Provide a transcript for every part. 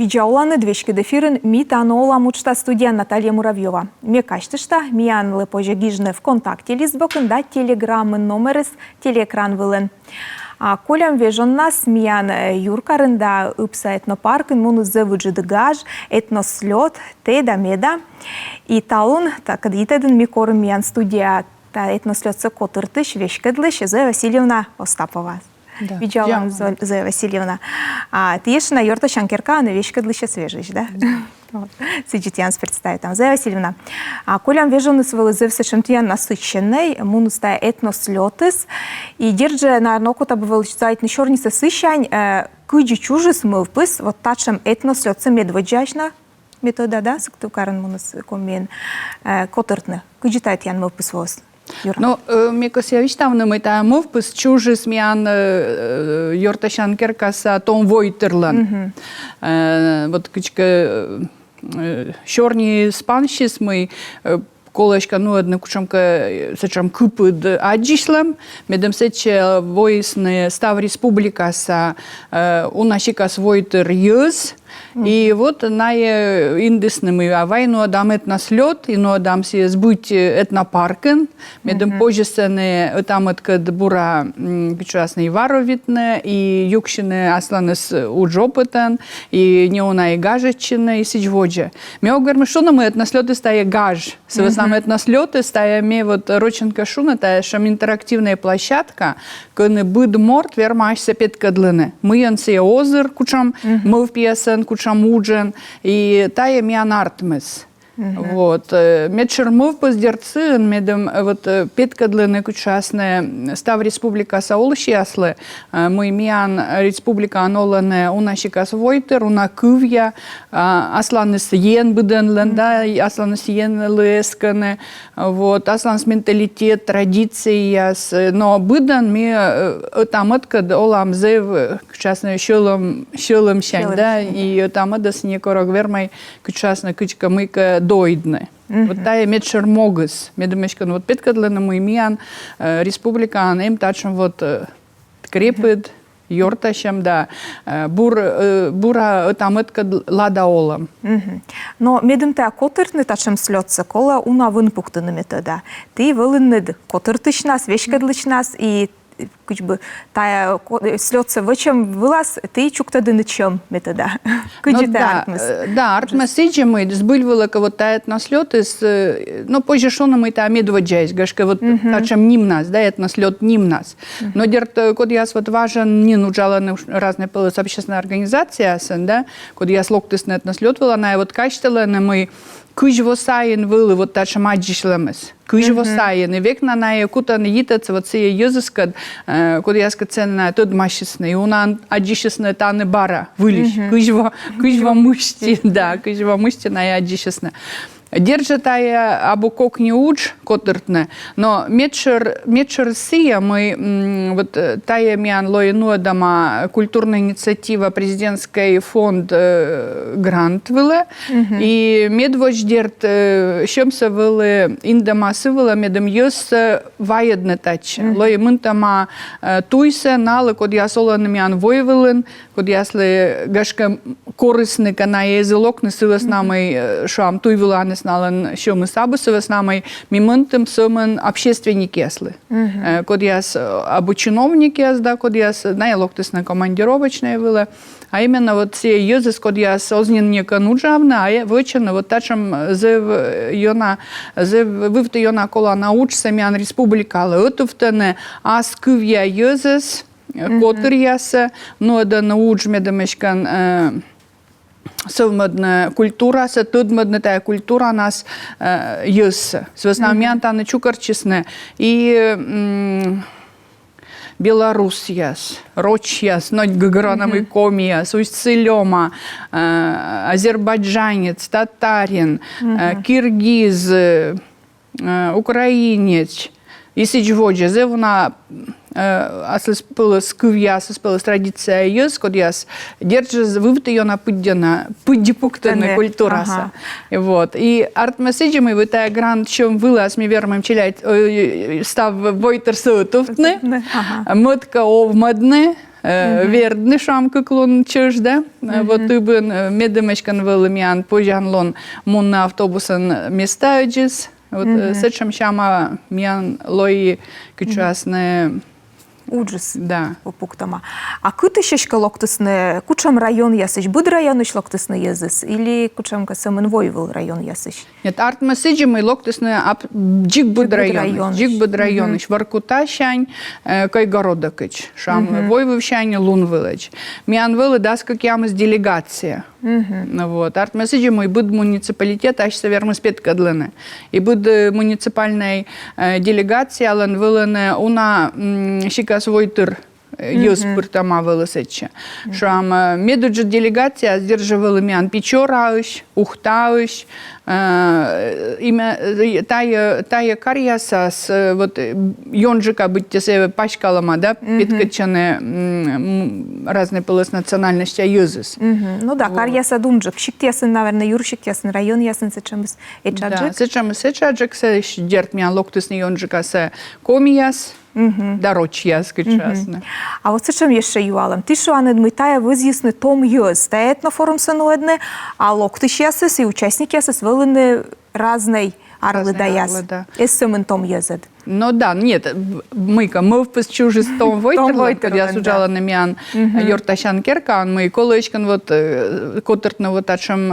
Виджауланы двечки дефирын митанола мучта студия Наталья Муравьева. Ме каштышта миян лепоже гижны ВКонтакте лизбокын да телеграммы номерес телеэкран вылын. Колям вежон нас миян юркарында ыпса этнопаркын муну зывыджыды гаж, этнослет, те да меда. И талун, так дитедын микорын миян студия этнослетсы котыртыш вешкедлыш Зоя Васильевна Остапова. Да. Виджаулан Зоя Васильевна. Ты ешь на юрта шанкерка, на вешкедлыше свежишь, да? Сидитянс представит там. Зоя Васильевна. Колям вежон свой зывсы шамтиян насыщенный, мунустая этнослетыс. И держи на нокута бывал читать на чернице сыщань, кыджи чужис мылпыс, вот тачем этнослетсы медводжачна метода, да, сыктывкарын мунус комен котыртны. Кыджи тайтян мылпыс воз. Ну, мне кажется, там мы там мовпис чужий смян йорташан керкаса том войтерлан. Вот кичка черный спаншис мы колешка ну одна кучамка сечам купид аджишлам медем сече воисне став республикаса у нашикас войтер юз. И вот на индисными авайну адам этнослет, и ну адам си сбыть этнопаркен, медем пожестане там откад бура печасный варовитне, и юкшины асланес уджопытен, и не она и гажечины, и сичводжи. Мне говорим, что нам этнослеты стая гаж, с нам этнослеты стая мне вот роченка шуна, тая шам интерактивная площадка, кыны быд морт вермашься петкадлыны. Мы янсе озер кучам, мы в пьесен кучам уджен, и тая миан артмес. Вот. Медшер мов поздерцы, медем вот петкадлыны кучасные став республика Саулшияслы, мы миан республика анолане унашикас войтер, уна кывья, асланыс ен быденлен, да, асланыс ен лесканы, вот, асланс менталитет, традиции, но быден ми там откад олам зев кучасные щелом щань, да, и там адас некорог вермай кучасная кычка мыка дойдны. Вот тая медшер могыс, медомешкан вот петкадлена мой миян республикан им тачем вот крепит йорташем да бура там откад ладаолам. Но медем та котыртны тачем слётся кола уна вынпуктыны метода. Ты вылыннед котыртыш нас, вешкадлыш нас и как бы тая слётся в чем вылаз, ты чуктады на чем метода. Ну, да, артмесиджи мы сбыльвала вот тает наслёт из, но позже шона мы та медводжайс, гашка вот тачем ним нас, да, это наслёт ним нас. Но дерт, код я вот важен не нужала на разные полос общественная организация, да, код я слоктыс на это наслёт вела, на вот качтела на мы кыжво сайен вылы вот тачем аджишлемес. Кыжво сайен, и век на нае кутан йитец вот сие юзыскад, код я скаценна тот машисный, унан аджишесна таны бара вылиш. Кыжво мышти, да, кыжво мышти на аджишесна. Держит тая абу кок не удж котыртне, но медшер сия мы вот тая миан лоину дама культурная инициатива президентский фонд грант выле и медвоч дерт щемса выле индамасы выле медем юс ваедне тач лой мынтама туйсе налы код я солон миан войвылын код ясли гашка корысны канае зелокны сывас намой шам туйвыланы снален, що ми сабусове з нами міментим симен общественники ясли. Код яс або чиновники яс, да, код яс найлоктисне командировочне виле, а іменно вот ці юзис, код яс ознінніка нуджавна, а вичерне вот тачем вивти йона кола научся м'ян республіка, але отовтене аскив'я юзис, котир ясе, ну, да науч медомешкан совмедна культура, се tudмедна тая культура нас юс. Свеснамян та не чукарчисне. И Беларусь яс, Роч яс, ноть гагранами коми яс, Усть-Сылема, азербайджанец, татарин, киргиз, украинец. И сичводжа, зе вона спила традиция юз, код яс держи вывты ее на пуддипуктана культураса. Вот. И арт-месседжи мы вытая грант, чем вылаз, ми вермем челять, став войтер сутовтны, мытка овмадны, вердны шам кыклон чыж, да? Вот ыбын медемешкан вылымян пожанлон мунна автобусын места ödjes. Вот сечем шама мян лои кычасны. Уджис. Да. Пуктама. А кыты шешка локтысны, кучам район ясыш, буд район иш локтысны езыс, или кучам касымын войвыл район ясыш? Нет, артма сиджимы локтысны джик буд район. Джик буд район. Иш варкута шань, кай города кыч. Шам войвыл шань лун вылыч. Мян вылы дас как ямыз делегация. Вот. Артма сиджимы буд муниципалитет, аш севермы спеткадлыны. И буд муниципальной делегация, алан вылыны уна шика свойтыр юспыр тама вылысыча. Шам медуджи делегация сдерживала мян печорауш, ухтауш, имя тая карьяса с вот йонжика быть те пашкалама, да, питкачаны разные полос национальности юзис. Ну да, карьяса думджик, шик ясын, наверное, юршик ясын, район ясын, сечемс эчаджик. Да, сечемс эчаджик, се дерт мян локтысны йонжика се комияс. Дорочья, скажем. А вот зачем еще юалам? Ты что, они дмитая вызъясны том юз, стоит на форум сануэдны, а локты сейчас и участники сейчас вылены разной арлы даяс. Эссемен том юзет. Ну да, нет, мы впис чужи с том Войтерлен, когда я суджала на мян Йорташан Керкан, мы колечкан вот котертно вот ачем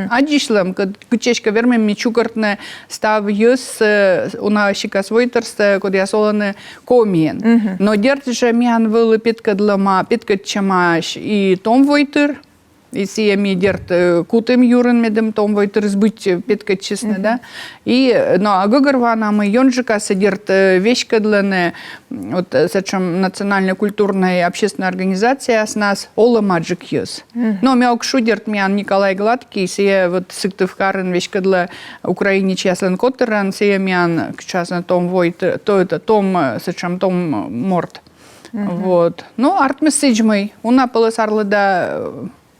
адишлем, кучечка вермем мичукартне став юс уна щикас Войтерсте, когда я солоне комиен. Но дертише мян вылы питкадлама, питкачамаш и том Войтер, и сия ми дерт кутым юрын медем том Войтер сбыть питкачесне, да? И, но агыгарвана мы йонжика сидерт вещкадлене, вот сечем национальная культурная общественная организация с нас Ола Маджик Юз. Но мяук шудерт мян Николай Гладкий, сия вот сыктывкарен вещкадле Украине чьяслен коттеран, сия мян кчасна том Войтер, то это том, сечем том Морт. Вот. Ну, арт-месседжмой, уна полосарлыда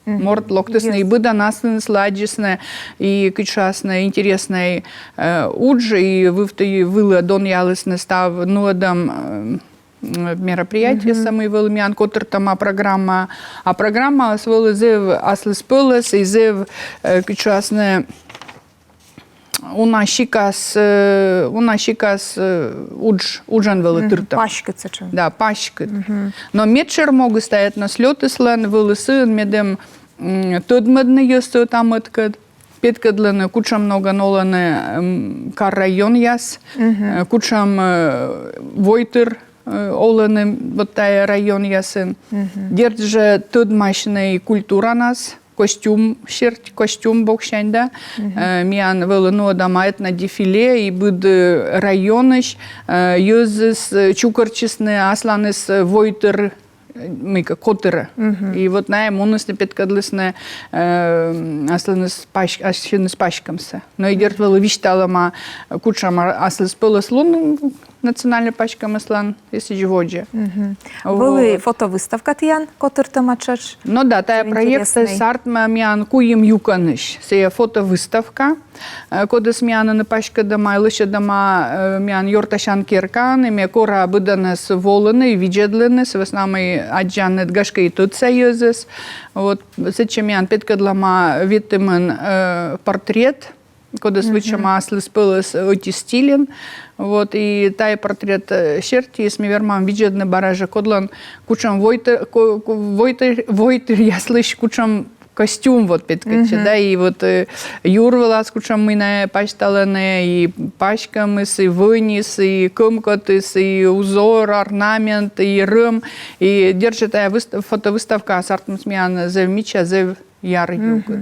Морт локтысный быда насны сладжисны и кычасны интересный уджи и вылы дон ялысны став нодам мероприятие самый вылмян котыр тама программа, а программа с вылы зев аслыс пылыс и зев кычасны уна щикас уджан вылы тырта. Пашкет зачем? Да, пашкет. Но медшер могут стоять на слеты слен вылы сын медем тудмадны ёсты там откад. Петкадлены кучам много ноланы кар район яс, кучам Войтер оланы вот тая район ясын. Держи тудмашный культура нас. Костюм бокшанда. Миян вылыну дамает на дефиле и буд районыш юзыс чукарчисны асланыс Войтер мыка котыра. И вот на ему нас петкадлысны асланыс пашкамса. Но и дерт вылы вишталама кучам аслыс пылыс лун национальный пачкам аслан, если живоджи. Были фотовыставка тиян, котыр тамачач. Ну да, тая проект сартма мян куем юканыш. Сея фотовыставка, кода смяна на пачка дома, лыша дома мян Йорташан Керкан, и кора быданес воланы, виджедлены, с веснамой аджанет гашка и тут союзес. Вот, сече мян петкадлама витимен портрет, кода свычама аслыс пылыс отистилен. Вот, и тай портрет щерти, с мивермам виджедны баража кодлан кучам Войтер, я слышу, кучам костюм вот петкаче, да, и вот юрвала с кучам мы на пашталане, и пачкамыс, и вынес, и кымкотыс, и узор, орнамент, и рым, и держит тая фотовыставка с артом смян зев мича, зев яр югод.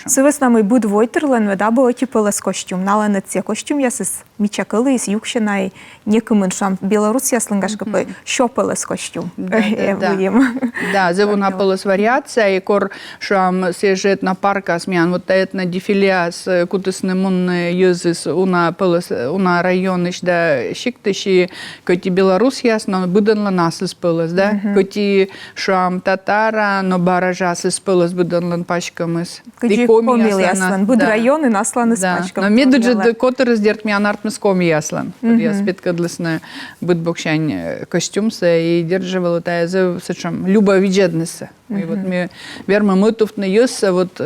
Сывыс намы буд Войтерлен, веда было типылыс костюм, наланет се костюм ясыс мичакылы, из юкшина, и некымын шам Беларусь яслынгашка бы шопылыс костюм. Да, зеву напылыс вариация, и кор шам сежет на парка смян, вот это на дефиле с кутысны мунны юзыс уна пылыс, уна районыш, да, щиктыши, коти Беларусь ясно, буданла нас испылыс, да, коти шам татара, но баража испылыс буданла аслан пачкамыз. Кыджи коми аслан. Буд районы насланы с пачкам. Но медуджи котыр издерт миян артмыз коми аслан. Я спит кадлысны быт бокшань костюмса и держивала тая за сычам люба виджеднеса. И вот мне верма мытуфтны ёсса вот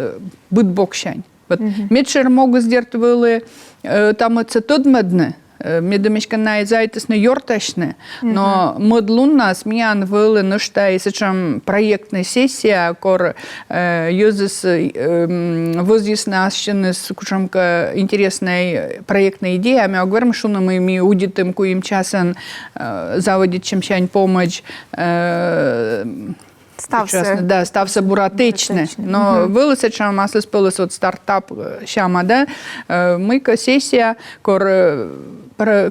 быт бокшань. Вот медшер могу издерт вылы там это тодмедны. Медомечка найзайтес на йорташне, но модлунна смян вылы нушта и сычам проектная сессия, кор юзес возис нашченес кучамка интересной проектной идеи, а мы говорим, что мы ми удитым куим часен заводить чемчань помощь стався буратичне. Но вилися, що масли спилися от стартап щама, да? Мийка сесія, кор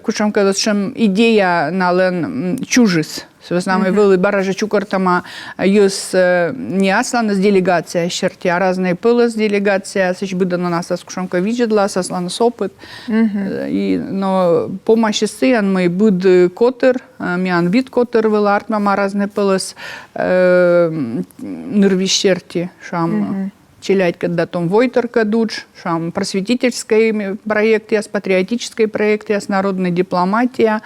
кучамка, що ідея нален чужис. С нами были баража чукартама юс не аслан с делегация щерти, а разные пылы с делегация, сыч бы на нас аскушамка виджедла, аслан с опыт. Но помощи сыян мы буд котер, миан вид котер выларт, мама разные пылы с нырви щерти, шам. Челять, когда там войтерка дуч, шам просветительский проект, яс патриотический проект, яс народная дипломатия.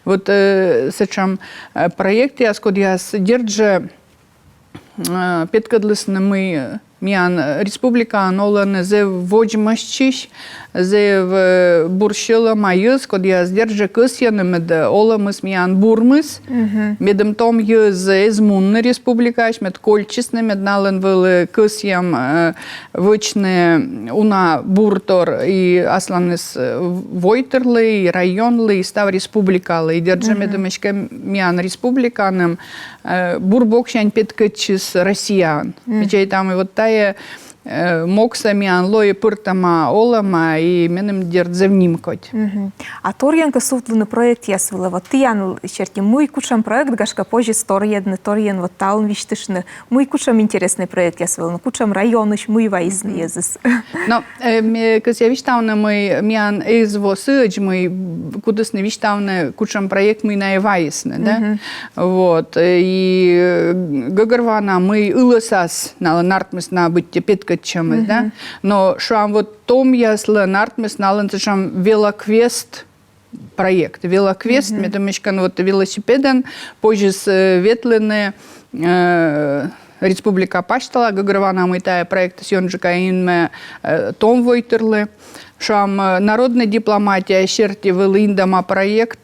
Вот сечам проект, яс код яс держа петкадлысны мы миян республика ноланы зев воджмащищ, зев бурщила майыз, код яс держа кысьяны мед оламыс миян бурмыс, медом том юз измунны республикаш, мед кольчисны, мед налын вылы кысьям вычны уна буртор и асланыс войтерлы, и районлы, и став республикалы, и держа медомешка миян республиканым бурбокшань петкачис россиян. Мечай там и вот тая моксами анлои пыртама олама и менем дердзевним кот. А торьянка суфтлыны проект ясвыла. Вот ты ян черти мой кучам проект гашка позже сторьедны торьен вот таун виштышны. Мой кучам интересный проект ясвыла. Кучам районыш мой вайзны езыс. Но кас я виштавна мы миян из восыдж мы кудысны виштавна кучам проект мы на вайзны, да? Вот и гагарвана мы илысас на нартмыс на быть петка чем, да? Но шам вот том яслы нартмыс налын шам велоквест проект. Велоквест, метамешкан вот велосипедан, позже с ветлены Республика Паштала, гагарвана мы тая проект съемжика инме том войтерлы. Шам народная дипломатия щерти вылиндама проект,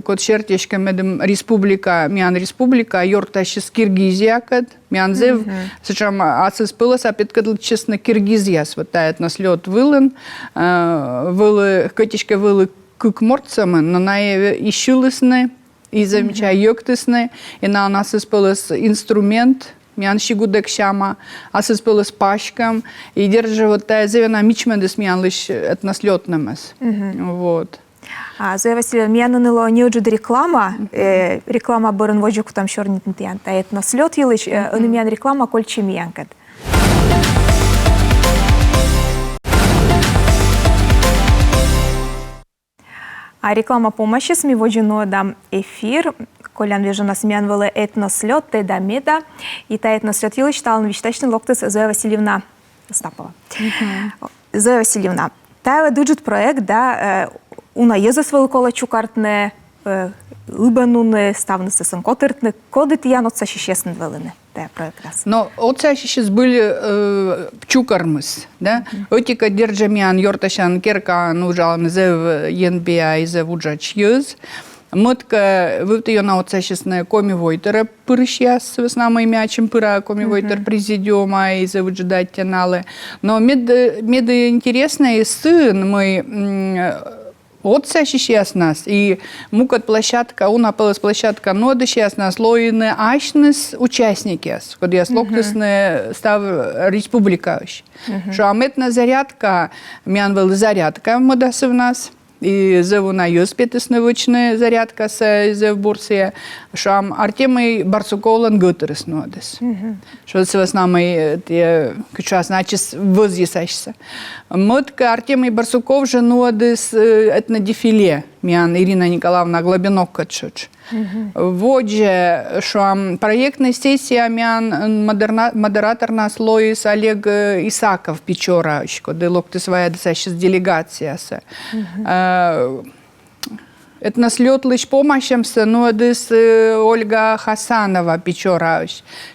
код щертишка медем республика, миян республика, йорташис Киргизия кад, миян зев, сечам ацис пылас, опять кад честно Киргизияс, вот тает нас лед вылын, вылы, катишка вылы кык морцамы, но на ищулысны, и замечай йоктысны, и на нас испылас инструмент, миян щигудек щама, асыс был с пашком, и держи вот та зевена мичмендес миян лишь этнослетнымыз. Вот. Зоя Васильевна, миян ныло не уджуд реклама, реклама бырын вожук там шорнитн тиян, та этнослет елыш, миян реклама кольчи миян кад. А реклама помощи СМИ вожино дам эфир. Колян вежена смян вылы этнослет, теда меда. И та этнослет елыч талын виштачный локтыс Зоя Васильевна Остапова. Зоя Васильевна, та дуджит проект, да, уна езас вылкола чукартне, лыбануны, ставнысы сынкотыртны, коды тиян отца шишесн вылыны. Но отца сейчас были чукармыс, да? Отика держамян йорташан керка нужал зев янбия и зев уджач юз. Мытка вот ее на отца сейчас на коми войтера пырщас с нами мячем пыра коми войтер президиума и зев удждать тяналы. Но мед интересный сын мы отца сейчас нас и мукат площадка, уна пылась площадка ноды сейчас нас лоины ашнес участники, когда я слоктысны став республика. Что аметна зарядка, мян был зарядка модасы в нас. И зову на юспетесны вычны зарядка с зев бурсия, что Артемий Барсуковлан гутерес нодес. Что с нами те куча значит возъесайся. Мотка Артемий Барсуков же нодес это на дефиле. миян Ирина Николаевна Глобинок качыч. Водже, что проектная сессия миян модератор нас Лоис Олег Исаков Печора, когда локты своя сейчас делегация. Это нас лед лишь помощемся, но это Ольга Хасанова Печора,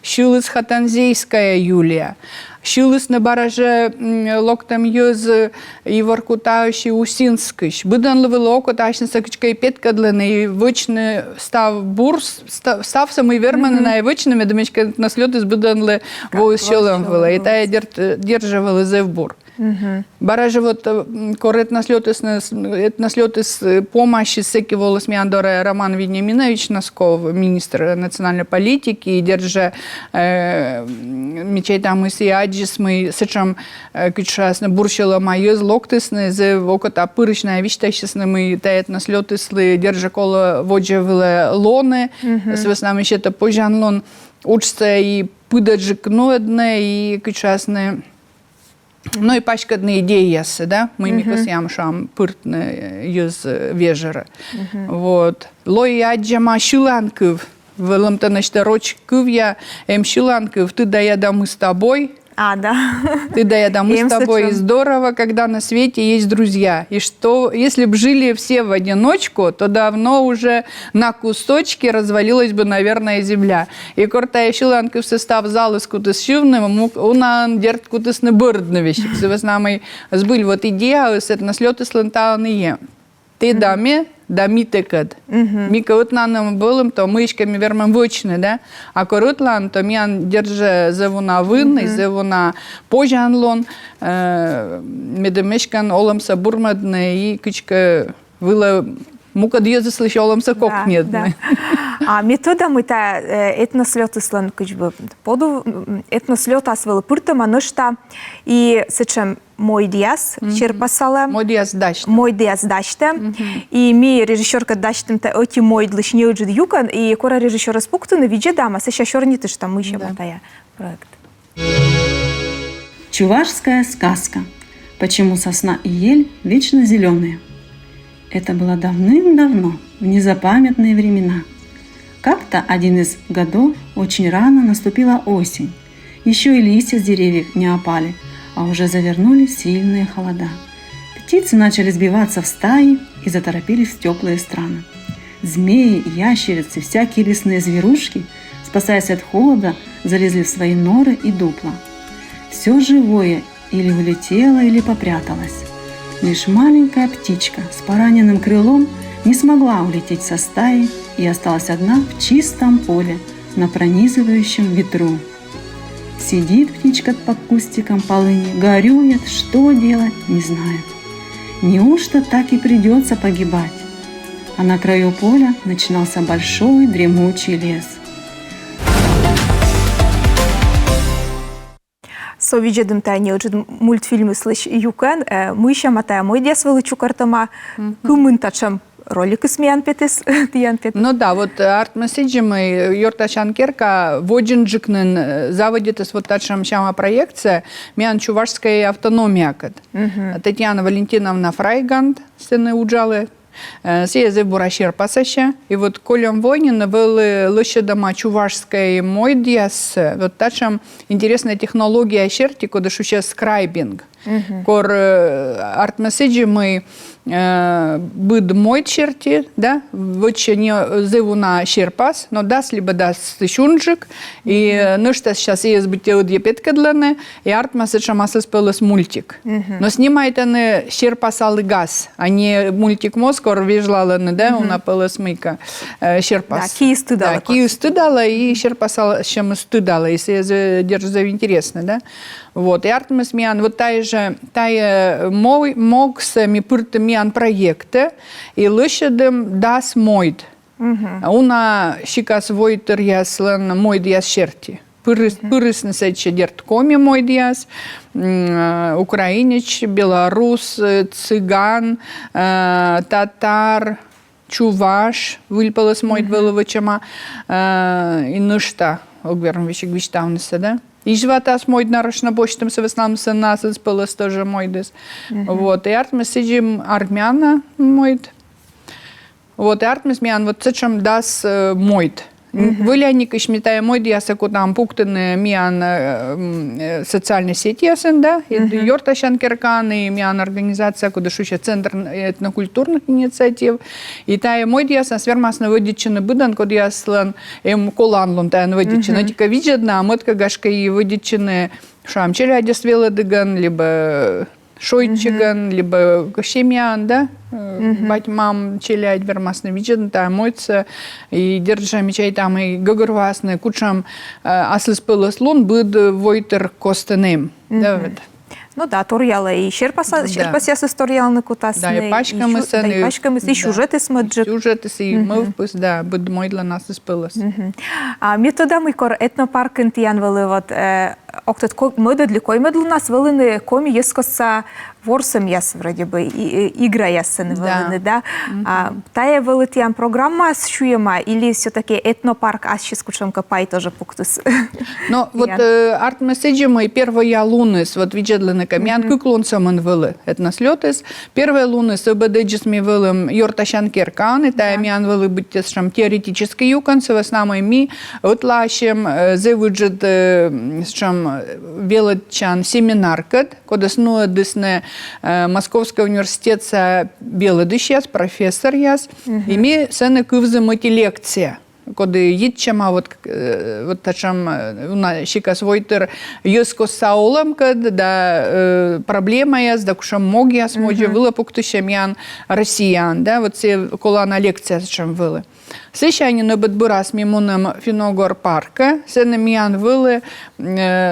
Шилыс Хатанзейская Юлия. Шилыс на бараже локтам юз и воркутающий Усинский. Быдан ловил око, тащин сакачкой петкадленый, вычный став бурс, став самый верман на вычными, домечка на слёт из быдан ле воущелом было. И та державал из Эвбур. Бараже вот корет наслёт из помощи секиволос миандора Роман Вениаминович Носков, министр национальной политики, и держа мечей там и сиаджис мы сычам кичас на бурщила майоз локтысны за окота пырочная вещтащисны мы тает наслёт из держа кола воджевыле лоны с веснам еще это пожан лон учится и пыдаджик ноедне и кичасны. Ну и пачкадные идеи, да, мы микосям шам пыртны юз вежера. Вот. Лой аджама шиланков, в ламтанашта рочков я шиланков, ты да я да мы с тобой. Да. Ты да я да мы с тобой. И здорово, когда на свете есть друзья. И что, если бы жили все в одиночку, то давно уже на кусочки развалилась бы, наверное, земля. И кортая шиланка в состав залы с кутысшивным, он дерт кутысны бырдновищик. С веснамой сбыль вот идея, с это наслёты сленталные. Ты даме, дами текад. Мика утланом былым, то мышками вермем вычны, да? А корутлан, то миян держа зевуна вынный, зевуна пожанлон, медемешкан олымса бурмадны и кычка выла мука дьезы слыш олымса кокнедны. А метода мы та этнослётыслан кычбы поду этнослётас выл пыртыма нышта и сычем мой диас черпасала. Мой диас дашта. Мой диас дашта. И ми режиссерка даштым-то оти мой длышне уджид юкан, и кора режиссера спуктуны виде дама, сэща шорниты что мы еще батая проект. Чувашская сказка. Почему сосна и ель вечно зеленые? Это было давным-давно, в незапамятные времена. Как-то один из годов очень рано наступила осень. Еще и листья с деревьев не опали, а уже завернулись сильные холода. Птицы начали сбиваться в стаи и заторопились в теплые страны. Змеи, ящерицы, всякие лесные зверушки, спасаясь от холода, залезли в свои норы и дупла. Все живое или улетело, или попряталось. Лишь маленькая птичка с пораненным крылом не смогла улететь со стаи и осталась одна в чистом поле на пронизывающем ветру. Сидит птичка под кустиком полыни, горюет, что делать, не знает. Неужто так и придется погибать? А на краю поля начинался большой дремучий лес. Совиджедым тайне мультфильмы слыш юкен, мы еще матая мой дес вылычу картама, кумынтачам ролики смеян петис, тиян петис. Ну да, вот арт-месседжем Йорташан Керка воджинджикнен заводит вот тачам шама проекция миян чувашская автономия. Татьяна Валентиновна Фрайгант, сцены уджалы, Сезе Бурашир пасаща, и вот Колем Войнин был лыще дома чувашской мойдиас, вот тачам интересная технология щерти, куда шуще скрайбинг. Кор арт-месседжи мы быд мой черти, да, выче не зевуна щерпас, но даст либо даст щунжик, и ну что сейчас есть быть удье петкадлены, и арт-месседжа масса спелась мультик. Но снимает они щерпасалы газ, а не мультик Москор вижлаланы, да, у напала смыка щерпас. Да, ки стыдала. Да, ки стыдала и щерпасала, чем стыдала, если держу интересно, да. Вот, и арт-месмиан, вот тая мокс ми пырты миан проекты, и лышедым дас мойд. Уна щикас войтер яслан мойд яс щерти. Пырысны сече дерт коми мойд яс, украинец, белорус, цыган, татар, чуваш, выльпалась мойд выловачама, и ну что, огверм вещик виштавнеса, да? И животас мойд нарочно бочтом с веснам сын нас испылась тоже мойдес. Вот, и арт-месседжим армяна мойд. Вот, и артмес миан вот цечам дас мойт. Выляник ишмитая мойт яса кутам пуктыны миан социальной сети ясын, да, и Йорташан Керкан, и миан организация, куда шуща центр этнокультурных инициатив. И тая мойт яса свермасно выдичины быдан, куда яслан коланлун таян выдичины. Тика виджадна, а мытка гашка и выдичины шам челядис велодыган, либо шойчиган, либо кощемян, да, батьмам челядь вермасны виджадна, тая мойца, и держа мечай там и гагурвасны, кучам аслыс пылыс лун быд войтер костенем. Да, вот. Ну да, туряла и щерпас яс историялны кутасны. Да, и пачками сын, и пачками и сюжеты смыджик. Сюжеты и мывпыс, да, быд мой для нас испылыс. А метода микор этнопарк интиян вели вот октет мыды для кой мыдл нас велины коми ескоса ворсом яс вроде бы игра ясын велины, да. Тая велитян программа с шуема или все-таки этнопарк асчис кучемка пай тоже пуктус. Но вот арт-месседжи мои первые лунес, вот виджедлины камян куклон саман вели, этнослетес. Первые лунес обедеджис ми велим Йорташан Керкан, и тая мян вели быть теоретический юкан, с веснамой ми отлащем зевуджет шам величан семинаркат, куда снуа десне Московский университет са белодыш яс, профессор яс, и ми сене кывзымати лекция. Куда едчама вот тачам щикас войтер юско саулам, да проблема яс, да кушам мог яс, може вила пуктушемян россиян, да, вот все колана лекция чем вила. Сещани на бедбурас мимуном Финогор парка, сене миян вили,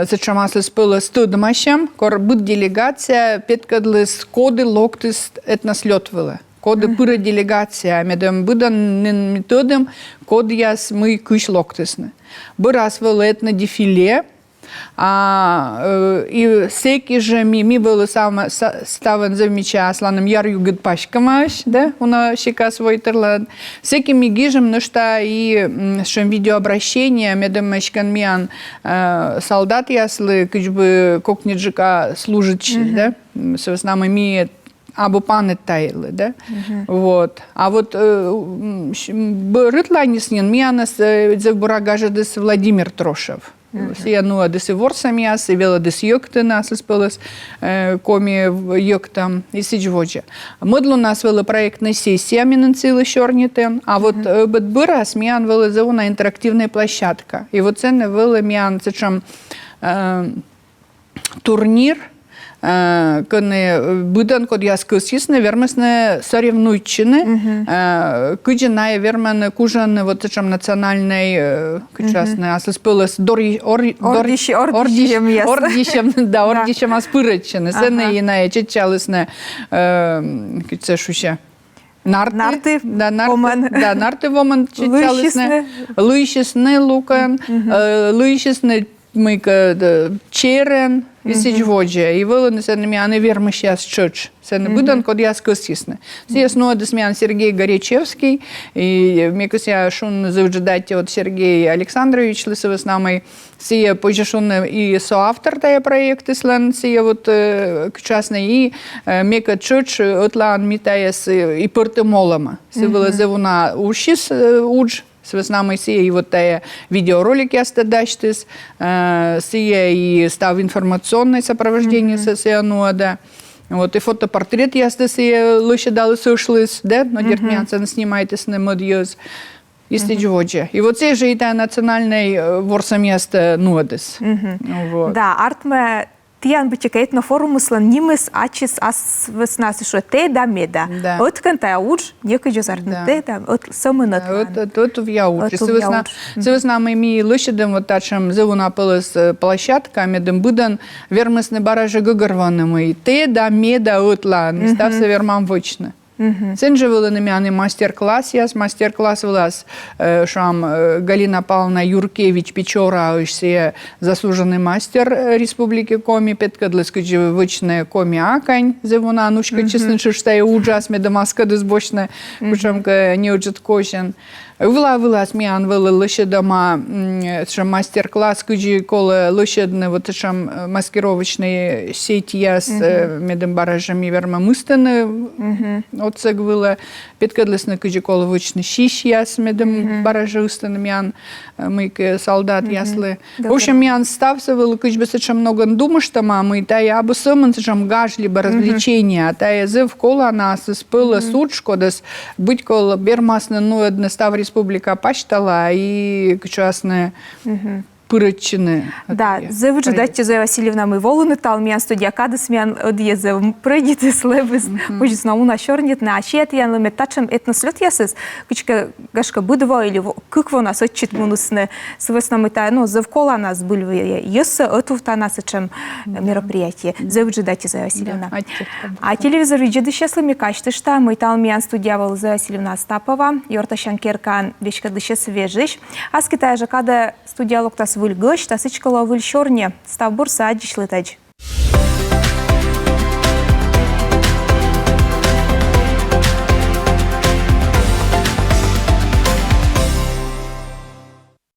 зачем асли спили студмащам, кор бud делегация, петкадлис коди локтис этнослет вили. Коди пыра делегация, медем будан методом, коди яс мы кыш локтисны. Бурас вили этно дефиле, и всеки же ми были сам ставен замеча сланом ярю гидпашкамаш, да, уна щека свой терлад. Всеки ми гижем, но что и шем видеообращение, медем мешкан солдат ясли, кичбы кокниджика служит, да, с нами ми або паны тайлы, да, вот. А вот рытланиснин мианас зевбурагажадыс Владимир Трошев. Сия ну адеси ворсами яс, и вела дес йокты нас испылась коми йоктам и сиджводжа. Мыдлу нас вела проектная сессия минанцилы щорнитен, а вот бедбырас миан вела зауна интерактивная площадка. И вот цены вела миан цечам турнир, коны быдан код яс кысисны вермесны соревнуйчины, кыджиная вермен кужан вот цечам национальной кычасны асыспылыс ордищем аспырычыны. Сены иная чечалысны кычешуща. Нарты воман чечалысны. Лыщисны лукан, лыщисны мыка черен, и сиджводжа, и выланы сенами аны вермы сейчас чуч. Сены будан код яс кысисны. Сейчас ноадыс мян Сергей Горячевский, и мекус я шун завджидать от Сергей Александрович лысовы с нами, сия позже шун и соавтор тая проекты слан, сия вот частный, и мека чуч отлан митаяс и пыртымолама. Сивыла зевуна ушис удж, с нами сия и вот тая видеоролики остадачтыс, сия и став информационное сопровождение сия нуада. Вот и фотопортрет ясты сия лыще далы сушлыс, да, но дертмянцан снимайтесь на модьёз. И стиджводжа. И вот сия же и тая национальный ворсам ясты нуадыс. Да, артме тиян бычекает на форум слан нимес ачис ас веснас шо те да меда. От канта уж некой жозарны те да от самынат. Вот в яуч. Севесна мы ми лышедем вот тачем зевуна пылыс площадка медем будан вермесны баража гыгырванымы те да меда отлан. Стався вермам вычны. Сен же вели намяный мастер-класс, яс мастер-класс влас шам Галина Павловна Юркевич Печора, все заслуженный мастер Республики Коми, петкадлес кыджи вычная Коми Акань, зевуна нушка честно чиштая уджас медомаска дызбочная, кучамка не уджит кошен. Вылаз мян вели лише дома мастер-класс, кыджи коле лише вот шам маскировочные сети яс медем баражами верма мыстаны оцег было, петкадлесны кыжиколы вычны шиш ясмедем баражыстын мян, мы солдат яслы. В общем, мян стався был кыжбесыча много думаштама, мы та я бы сымынсычам гаж либо развлечения, а та я зыв кола нас испыла сучко, дас быть кол бермасны, ну, одна став республика пачтала и кчасны пырычины. Да, завжди дайте Зоя Васильівна ми волони тал міян студія кадис міян од'єзив прийдіти слебис, почти на уна шорнітне, а ще я тіян лимет тачем етносльот ясис, кучка гашка будова или кик вона сочит мунусне, свесна мета, ну, завкола нас бульве, єс отуфта насичем мероприятие. Завжди дайте Зоя Васильівна. А телевизор виджеди щасли ми качти шта, ми тал міян студія вол Зоя Васильівна Остапова, Йорта Шанкеркан вічка дище свежиш, а з Китая же када студія локтас выль гыч, тасычкала выль шорне, став бурса адишлы тач.